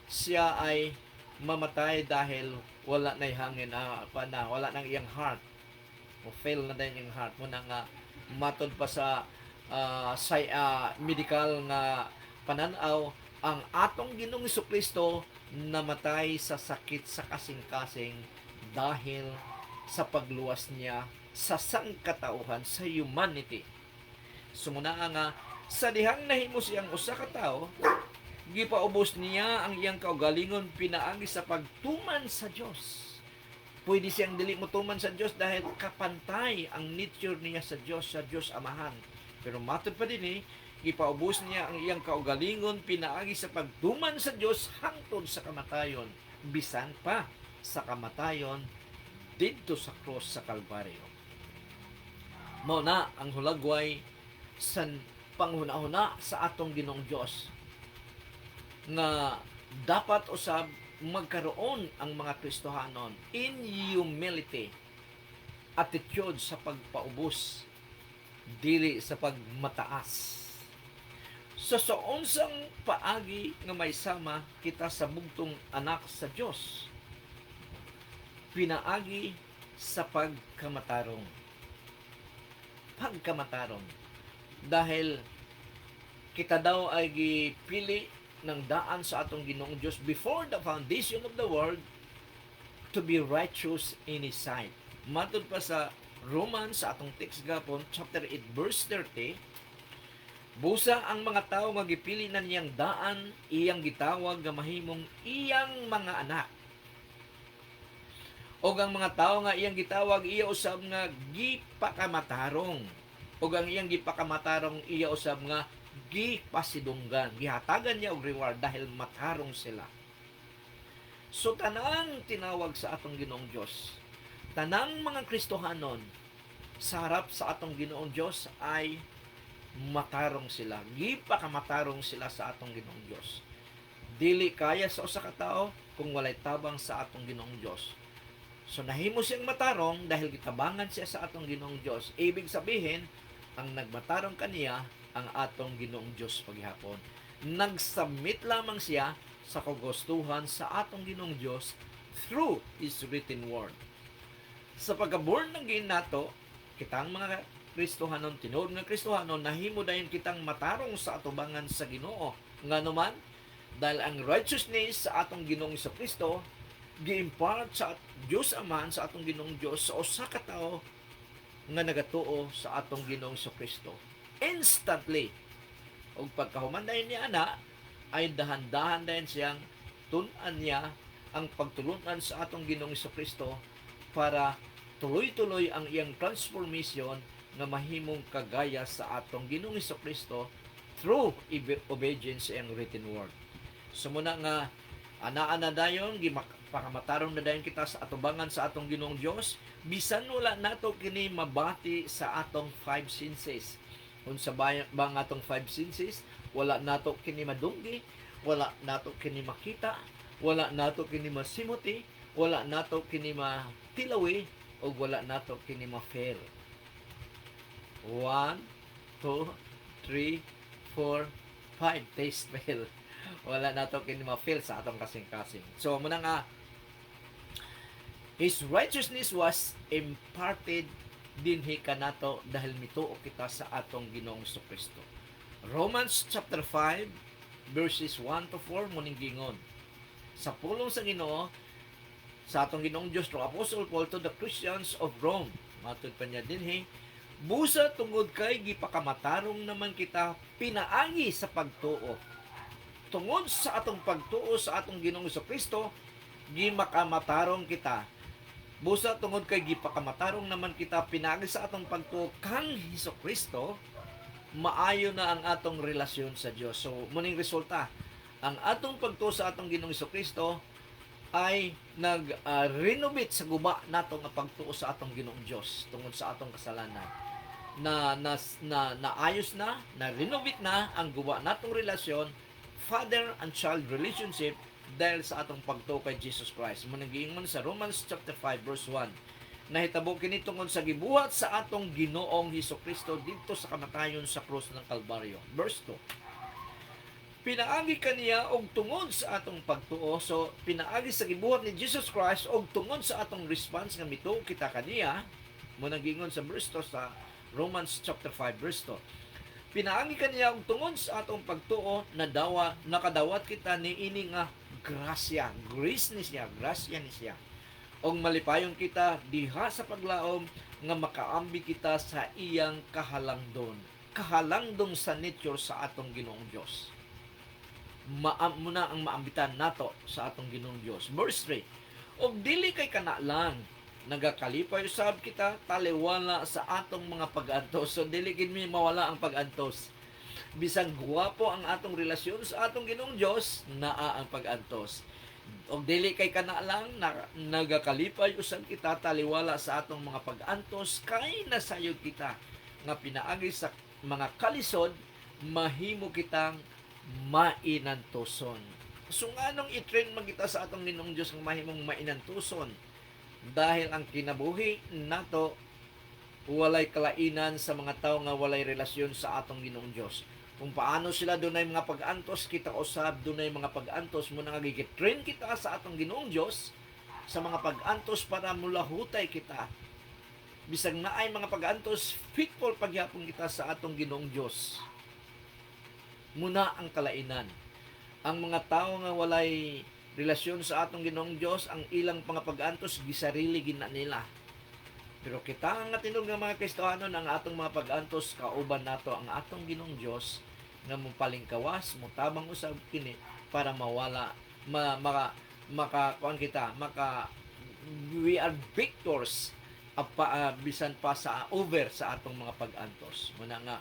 A: siya ay mamatay dahil wala na hangin wala nang iyang heart, o fail na din yung heart mo nga matod pa sa medical nga pananaw, ang atong Ginoong Kristo namatay sa sakit sa kasing-kasing dahil sa pagluwas niya sa sangkatauhan, sa humanity. Sumuna nga sa dihang nahimo siyang usa ka tawo, gipaubos niya ang iyang kaugalingon pinaagi sa pagtuman sa Dios. Pwede siyang dili motuman sa Dios dahil kapantay ang nature niya sa Dios Amahan. Pero matod pa din gipaubos niya ang iyang kaugalingon pinaagi sa pagtuman sa Dios hangtod sa kamatayon, bisan pa sa kamatayon didto sa cross sa Kalbaryo. Mao na ang hulagway sa panghuna-huna sa atong Ginoong Dios nga dapat usab magkaroon ang mga Kristohanon in humility, attitude sa pagpaubos, dili sa pagmataas. So sa unsang paagi nga may sama kita sa bugtong anak sa Dios, pinaagi sa pagkamatarong. Dahil kita daw ay gipili ng daan sa atong Ginoong Dios before the foundation of the world to be righteous in His sight. Matod pa sa Romans, sa atong text gapon, chapter 8, verse 30, busa ang mga tao nga gipili na niyang daan, iyang gitawag nga mahimong iyang mga anak. O ang mga tao nga iyang gitawag, iya usab nga gipakamatarong. O ang iyang gipakamatarong, iya usab nga gipasidunggan, gihatagan niya og reward dahil matarong sila. So tanang tinawag sa atong Ginoong Dios, tanang mga Kristohanon sa harap sa atong Ginoong Dios ay matarong sila, gipakamatarong sila sa atong Ginoong Dios. Dili kaya sa usa ka tawo kung walay tabang sa atong Ginoong Dios. So nahimo siyang matarong dahil gitabangan siya sa atong Ginoong Dios. Ibig sabihin, ang nagmatarong kaniya ang atong Ginoong Dios paghapon. Nagsubmit lamang siya sa kagustuhan sa atong Ginoong Dios through His written word. Sa pagka-born again nato, kitang mga Kristohanon, tinuod nga Kristohanon, nahimo dayon kitang matarong sa atubangan sa Ginoo. Nganuman, dahil ang righteousness sa atong Ginoong Kristo gi-impart sa Dios Ama sa atong Ginoong Dios sa usa ka tawo nga nagatuo sa atong Ginoong Kristo. Instantly, og pagkahuman dayon ni ana, ay dahan-dahan din siyang tun-an niya ang pagtulunan sa atong Ginoong Kristo para tuloy-tuloy ang iyang transformation nga mahimong kagaya sa atong Ginoong Kristo through obedience and written word. So muna nga ana-ana dayon pakamattarong na dayon kita sa atubangan sa atong Ginoong Dios, bisan wala nato kini mabati sa atong five senses. Unsa ba ang atong five senses? Wala nato kini madunggi, wala nato kini makita, wala nato kini masimuti, wala nato kini matilawi, o wala nato kini ma-feel. 1, 2, 3, 4, 5 taste feel. Wala nato kini ma-feel sa atong kasing-kasing. So muna nga, His righteousness was imparted dinhi kanato dahil mituo kita sa atong Ginoong Kristo. Romans chapter 5 verses 1 to 4 muning gingon, sa pulong sa Ginoo sa atong Ginoong Dios through Apostle Paul to the Christians of Rome, matud pa niya dinhi, busa tungod kay gipakamatarong naman kita pinaagi sa pagtuo. Tungod sa atong pagtuo sa atong Ginoong Kristo, gimakamatarong kita. Busa tungod kay gipakamatarong naman kita pinaagi sa atong pagtuo kang Hesukristo, maayo na ang atong relasyon sa Dios. So muning resulta, ang atong pagtuo sa atong Ginoong Kristo ay nag-renovate sa guba nato nga pagtuo sa atong Ginoong Dios tungod sa atong kasalanan. Naayos na, na-renovate na ang guba natong relasyon, father and child relationship, dahil sa atong pagtuo kay Jesus Christ. Munang giingon sa Romans chapter 5 verse 1. Nahitabo kini tungod sa gibuhat sa atong Ginoong Hesukristo didto sa kamatayon sa krus ng Kalbaryo. Verse 2. Pinaagi kaniya og tungod sa atong pagtuo. So pinaagi sa gibuhat ni Jesus Christ og tungod sa atong response nga mituo kita kaniya. Munang giingon sa verse 2 sa Romans chapter 5 verse 2. Pinaagi kaniya og tungod sa atong pagtuo nakadawat kita ni ini nga grasya, grace ni siya, grasya ni siya. Og malipayon kita diha sa paglaom nga makaambi kita sa iyang kahalangdon sa nature sa atong Ginoong Dios. Muna ang maambitan nato sa atong Ginoong Dios. Verse 3. Og dili kay kana lang nagakalipay usab kita taliwala sa atong mga pag-antos. So dili gid mi mawala ang pag-antos. Bisang guwapo ang atong relasyon sa atong Ginoong Dios, naa ang pag-antos. Og dili kay kana lang nagakalipay usab kita taliwala sa atong mga pag-antos, kay nasayod kita nga pinaagi sa mga kalisod mahimo kitang mainantuson. So nganong i-train man kita sa atong Ginoong Dios nga mahimong mainantuson? Dahil ang kinabuhi nato walay kalainan sa mga tao nga walay relasyon sa atong Ginoong Dios. Kung paano sila dunay mga pag-antos, kita usab dunay mga pag-antos mo nga gitrain kita sa atong Ginoong Dios sa mga pag-antos para mulahutay kita. Bisag naay mga pag-antos, faithful pagyapon kita sa atong Ginoong Dios. Muna ang kalainan. Ang mga tao nga walay relasyon sa atong Ginoong Dios, ang ilang mga pag-antos gisarili gina nila. Pero kita nga tinud nga mga Kristohanon, ang atong mga pag-antos kauban nato ang atong Ginoong Dios nga mupalingkawas, mutabang usab kini para mawala we are victors bisan pa sa over sa atong mga pag-antos. Muna nga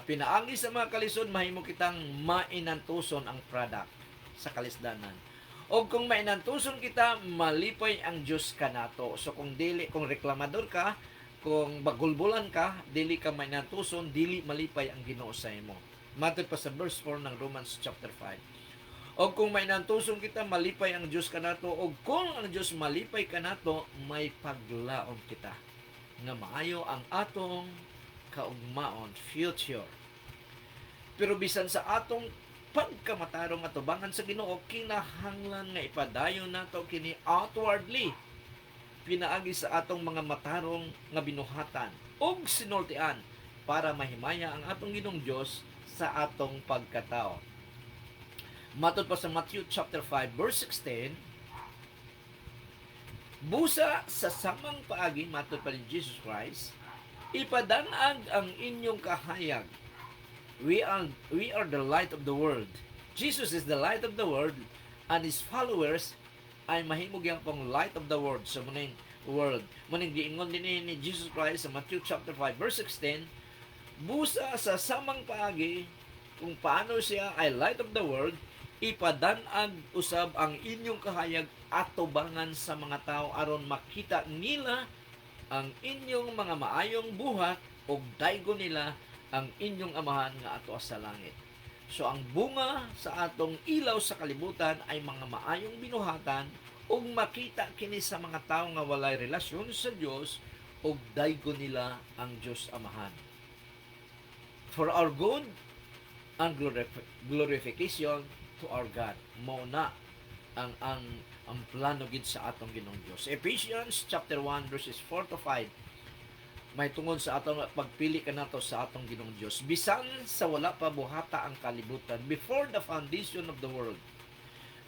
A: Pinaagi sa mga kalisod, mahimo kitang mainantuson ang product sa kalisdanan. O kung mainantuson kita, malipay ang Diyos kanato. So kung reklamador ka, kung bagulbulan ka, dili ka mainantuson, dili malipay ang Ginoo sa imo. Matod pa sa verse 4 ng Romans chapter 5. O kung mainantuson kita, malipay ang Diyos kanato. O kung ang Diyos malipay kanato, may paglaom kita nga maayo ang atong kaugmaon, future. Pero bisan sa atong pagkamatarong atubangan sa Ginoo, kinahanglan nga ipadayon nato kini outwardly, pinaagi sa atong mga matarong nga binuhatan ug sinultian para mahimaya ang atong Ginoong Dios sa atong pagkatao. Matod pa sa Matthew chapter 5 verse 16, busa sa samang paagi, matod pa ni Jesus Christ, ipadanag ang inyong kahayag. We are the light of the world. Jesus is the light of the world, and His followers ay mahimog yang pong light of the world. So muning world. Muning giingon din ni Jesus Christ sa Matthew chapter 5 verse 16, busa sa samang paagi kung paano siya ay light of the world, ipadanag usab ang inyong kahayag atubangan sa mga tao aron makita nila ang inyong mga maayong buhat o daygo nila ang inyong amahan nga ato sa langit. So ang bunga sa atong ilaw sa kalibutan ay mga maayong binuhatan ug makita kini sa mga tawo nga walay relasyon sa Dios ug daygo nila ang Dios amahan. For our good and glorification to our God. Mao na ang plano gid sa atong Ginoong Dios. Ephesians chapter 1 verses 4 to 5. May tungod sa atong pagpili kanato sa atong Ginoong Dios. Bisan sa wala pa buhata ang kalibutan, before the foundation of the world,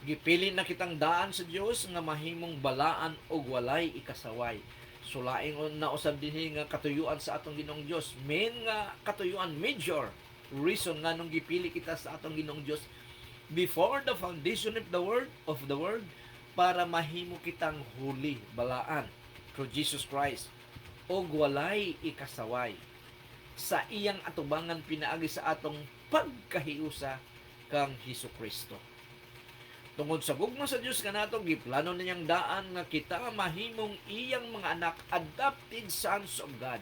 A: gipili na kitang daan sa Dios nga mahimong balaan og walay ikasaway. Sulaing na usab dinhi nga katuyuan sa atong Ginoong Dios. Main nga katuyuan, major reason nga nung gipili kita sa atong Ginoong Dios before the foundation of the world para mahimo kitang huli, balaan through Jesus Christ o walay ikasaway sa iyang atubangan pinaagi sa atong pagkahiusa kang Hesukristo. Tungod sa gugma sa Dios kanato, giplano niyang daan nga kita mahimong iyang mga anak, adopted sons of God,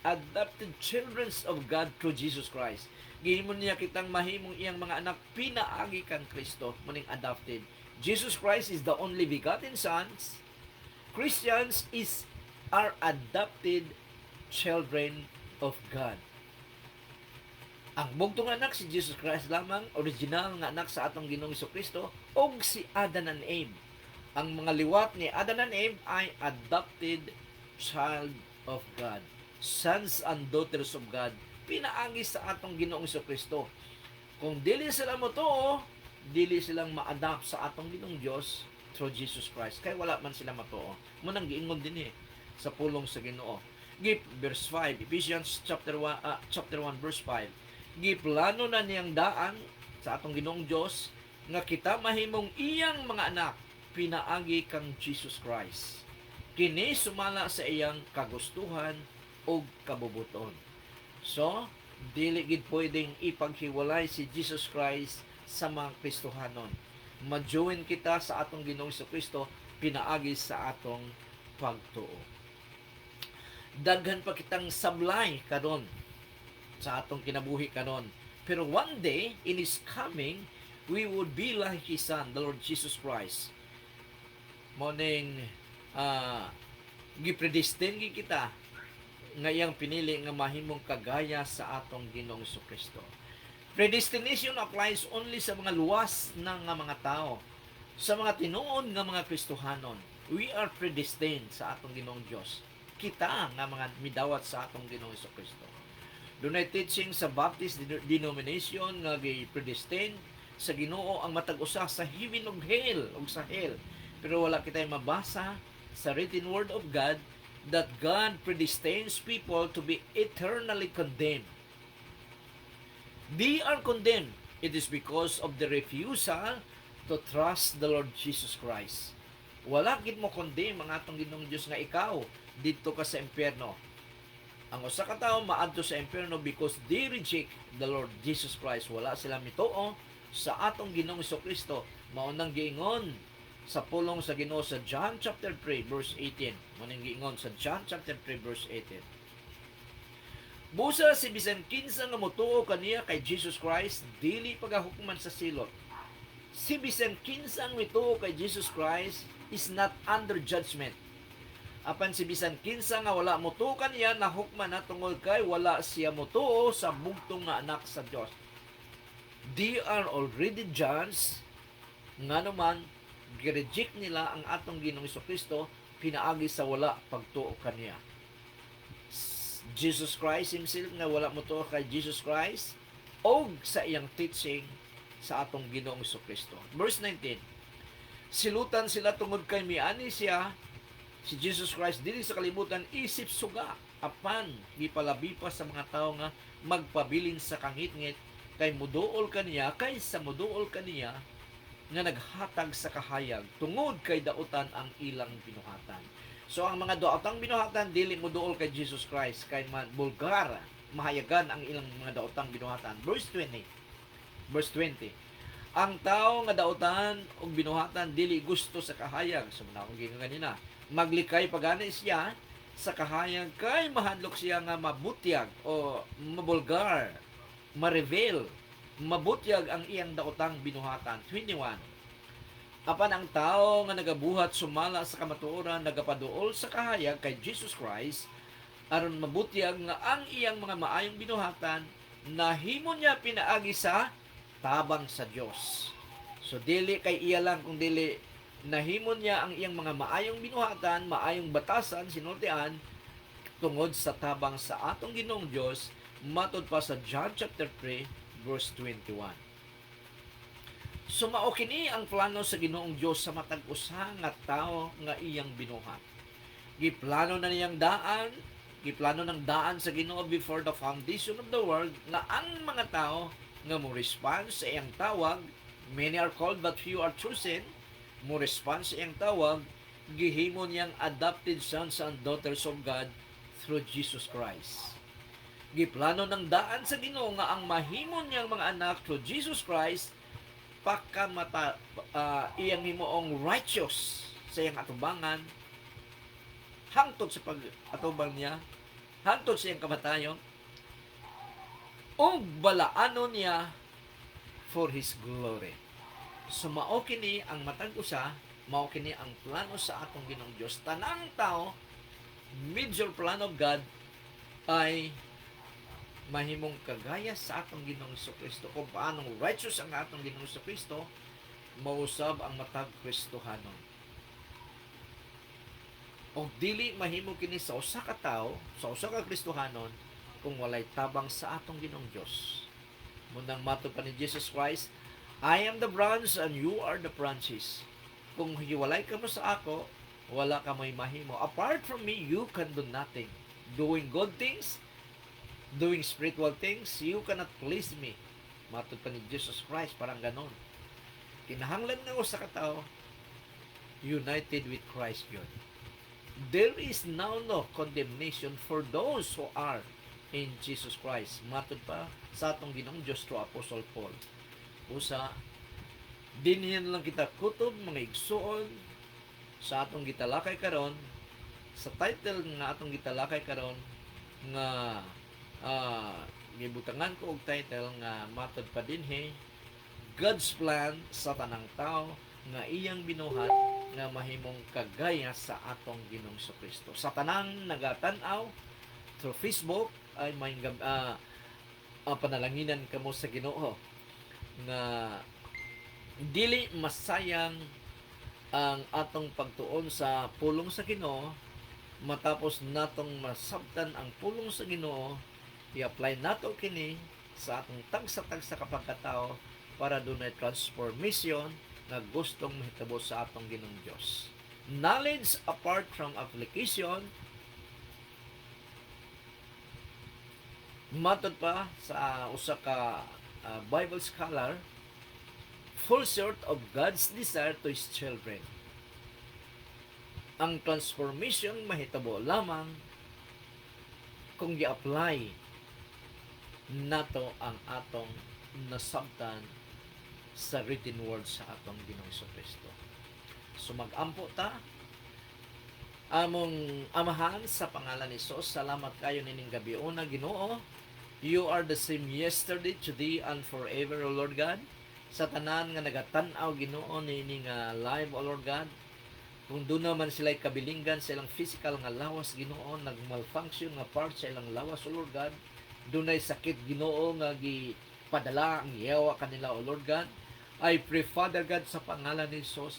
A: adopted children of God through Jesus Christ. Gihimo niya kitang mahimong iyang mga anak pinaagi kang Kristo, muning adopted. Jesus Christ is the only begotten sons. Christians are adopted children of God. Ang bugtong anak si Jesus Christ lamang, original nga anak sa atong Ginoong Hesukristo, og si Adan and Eve. Ang mga liwat ni Adan and Eve ay adopted child of God, sons and daughters of God, pinaagi sa atong Ginoong Hesukristo. Kung dili sila mo to, dili silang ma-adapt sa atong Ginoong Dios through Jesus Christ. Kaya wala man sila matuo. Munang giingon din sa pulong sa Ginoo. Verse 5, Ephesians chapter 1 verse 5. Giplano na niyang daan sa atong Ginoong Dios nga kita mahimong iyang mga anak pinaagi kang Jesus Christ. Kini sumala sa iyang kagustuhan o kabubuton. So, dili gid pwedeng ipaghiwalay si Jesus Christ sa mga Kristohanon. Majoin kita sa atong Ginoong Hesukristo pinaagi sa atong pagtuo. Daghan pa kitang sablay karon sa atong kinabuhi karon. Pero one day, in His coming, we would be like His Son, the Lord Jesus Christ. Morning, gipredestine kita ngayang pinili nga mahimong kagaya sa atong Ginoong Hesukristo. Predestination applies only sa mga luwas ng mga tao, sa mga tinuon nga mga Kristohanon. We are predestined sa atong Ginoong Dios. Kita nga mga midawat sa atong Ginoong Hesukristo. Dunay teaching sa Baptist denomination nga gi-predestined sa Ginoo ang matag usa sa heaven ug hell ug sa hell. Pero wala kitay mabasa sa written word of God that God predestines people to be eternally condemned. They are condemned. It is because of the refusal to trust the Lord Jesus Christ. Wala gid mo condemn ang atong Ginoong Dios nga ikaw dito ka sa impyerno. Ang usa ka tawo maadto sa impierno because they reject the Lord Jesus Christ. Wala sila mituo sa atong Ginoong Kristo. Mao nang giingon sa pulong sa Ginoo sa John chapter 3 verse 18. Mao nang giingon sa John chapter 3 verse 18. Busa si bisan kinsa nga motuo kaniya kay Jesus Christ, dili pagahukman sa silot. Si bisan kinsa nga motuo kay Jesus Christ is not under judgment. Apan si bisan kinsa nga wala motuo kaniya, nahukman na tungod kay wala siya motuo sa bugtong nga anak sa Dios. They are already judged, nga naman gireject nila ang atong Ginoong Kristo pinaagi sa wala pagtuo kaniya. Jesus Christ himself nga wala motuo kay Jesus Christ og sa iyang teaching sa atong Ginoong Kristo. Verse 19. Silutan sila tungod kay miani siya si Jesus Christ dili sa kalibutan isip suga, apan gipalabi pa sa mga tawo nga magpabilin sa kangit-ngit kay muduol kaniya kaysa muduol kaniya nga naghatag sa kahayag tungod kay dautan ang ilang binuhatan. So ang mga daotang binuhatan dili muduol kay Jesus Christ kay bulgar mahayagan ang ilang mga daotang binuhatan. Verse 20. Ang tao nga daotan og binuhatan dili gusto sa kahayag. So muna akong gingon kanina, maglikay pagani siya sa kahayag kay mahadlok siya nga mabutyag o mabulgar, ma-reveal, mabutyag ang iyang daotang binuhatan. 21. Apan ang tao nga nagabuhat sumala sa kamatuoran nagapaduol sa kahayag kay Jesus Christ aron mabutyag nga ang iyang mga maayong binuhatan nahimo niya pinaagi sa tabang sa Dios. So dili kay iya lang kung dili nahimo niya ang iyang mga maayong binuhatan, maayong batasan sinultian tungod sa tabang sa atong Ginoong Dios matud pa sa John chapter 3 verse 21. So mao kini ang plano sa Ginoong Dios sa matag usa nga tawo nga iyang binuhat. Giplano na niyang daan, giplano ng daan sa Ginoo before the foundation of the world nga ang mga tawo nga mo respond sa iyang tawag, many are called but few are chosen, mo respond sa iyang tawag, gihimo niyang adopted sons and daughters of God through Jesus Christ. Giplano ng daan sa Ginoo nga ang mahimo niyang mga anak through Jesus Christ pagkamata iyang himoong righteous sa iyang atubangan hangtod sa pag-atubang niya, hangtod sa iyang kamatayon o balaanon niya for His glory. So mao kini ang matag usa, mao kini ang plano sa atong Ginoong Dios. Tanang tao, major plan of God ay mahimong kagaya sa atong Ginoong Kristo. Kung paano righteous ang atong Ginoong Kristo, mausab ang matag Kristohanon. O dili mahimo kini sa usa ka tawo, sa usa ka Kristohanon kung walay tabang sa atong Ginoong Dios. Munang matud pa ni Jesus Christ, I am the branch and you are the branches. Kung hiwalay ka mo sa ako, wala ka may mahimo. Apart from me, you can do nothing. Doing good things, doing spiritual things, you cannot please me. Matud pa ni Jesus Christ, parang ganon. Kinahanglan nga usa ka tawo united with Christ God. There is now no condemnation for those who are in Jesus Christ. Matud pa sa atong Ginoong Dios through Apostle Paul. Usa, dinhian lang kita kutob mga igsuon sa atong gitalakay karon, sa title nga atong gitalakay karon nga gibutangan ko og title nga matud pa dinhi, God's plan sa tanang tao nga iyang binuhat nga mahimong kagaya sa atong Ginoong Kristo. Sa tanang nagatan-aw through Facebook ay may panalanginan kamo sa Ginoo nga dili masayang ang atong pagtuon sa pulong sa Ginoo matapos natong masabtan ang pulong sa Ginoo, i-apply nato kini sa atong tagsa-tagsa kapagkatao para dunay transformation na gustong mahitabo sa atong Ginoong Dios. Knowledge apart from application, matod pa sa usa ka Bible scholar, fall short of God's desire to His children. Ang transformation mahitabo lamang kung gi-apply nato ang atong nasabtan sa written word sa atong Ginoong Kristo. So mag-ampo ta among amahan sa pangalan ni Jesus. Salamat kayo nining gabi una, Ginoo. You are the same yesterday, today, and forever, O Lord God. Sa tanan nga nagatan-aw, Ginoo, nining live, O Lord God. Kung doon naman sila kabilinggan sa ilang physical nga lawas, Ginoo, nag-malfunction nga part sa ilang lawas, O Lord God. Doon ay sakit, Ginoo, nga gipadala ang yawa kanila, O Lord God. I pray, Father God, sa pangalan ni Jesus,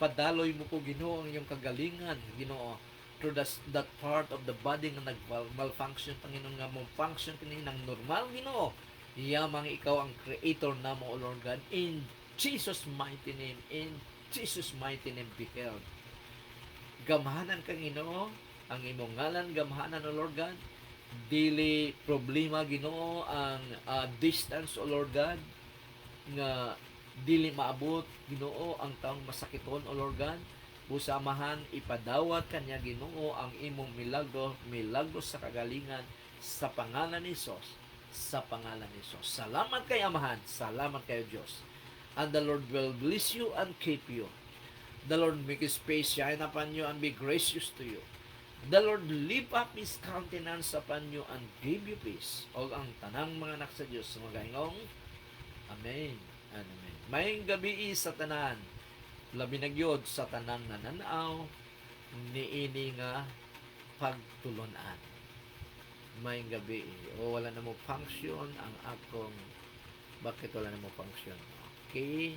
A: padaloy mo po, Ginoo, ang iyong kagalingan, Ginoo, to that part of the body nga nag-malfunction, Panginoon, nga function kini ng normal, Ginoo. Yamang ikaw ang creator namo, O Lord God. In Jesus' mighty name, in Jesus' mighty name be held. Gamhanan kang Ginoo, ang imong ngalan gamhanan, O Lord God. Dili problema, Ginoo, ang distance, O Lord God, nga dili maabot, Ginoo, ang taong masakiton, O Lord God. Busamahan ipadawat kanya, Ginoo, ang imong milagro sa kagalingan sa pangalan ni Jesus, sa pangalan ni Jesus. Salamat kay Amahan, salamat kay Diyos. And the Lord will bless you and keep you. The Lord make His face shine upon you and be gracious to you. The Lord lift up His countenance upon you and give you peace. O ang tanang mga anak sa Diyos, magaingong Amen and Amen. Maying gabi sa tanan, labi na gyud sa tanang nananaw, niini nga pagtulunan. Maying gabi, o wala na mo function ang akong, bakit wala na mo function? Okay?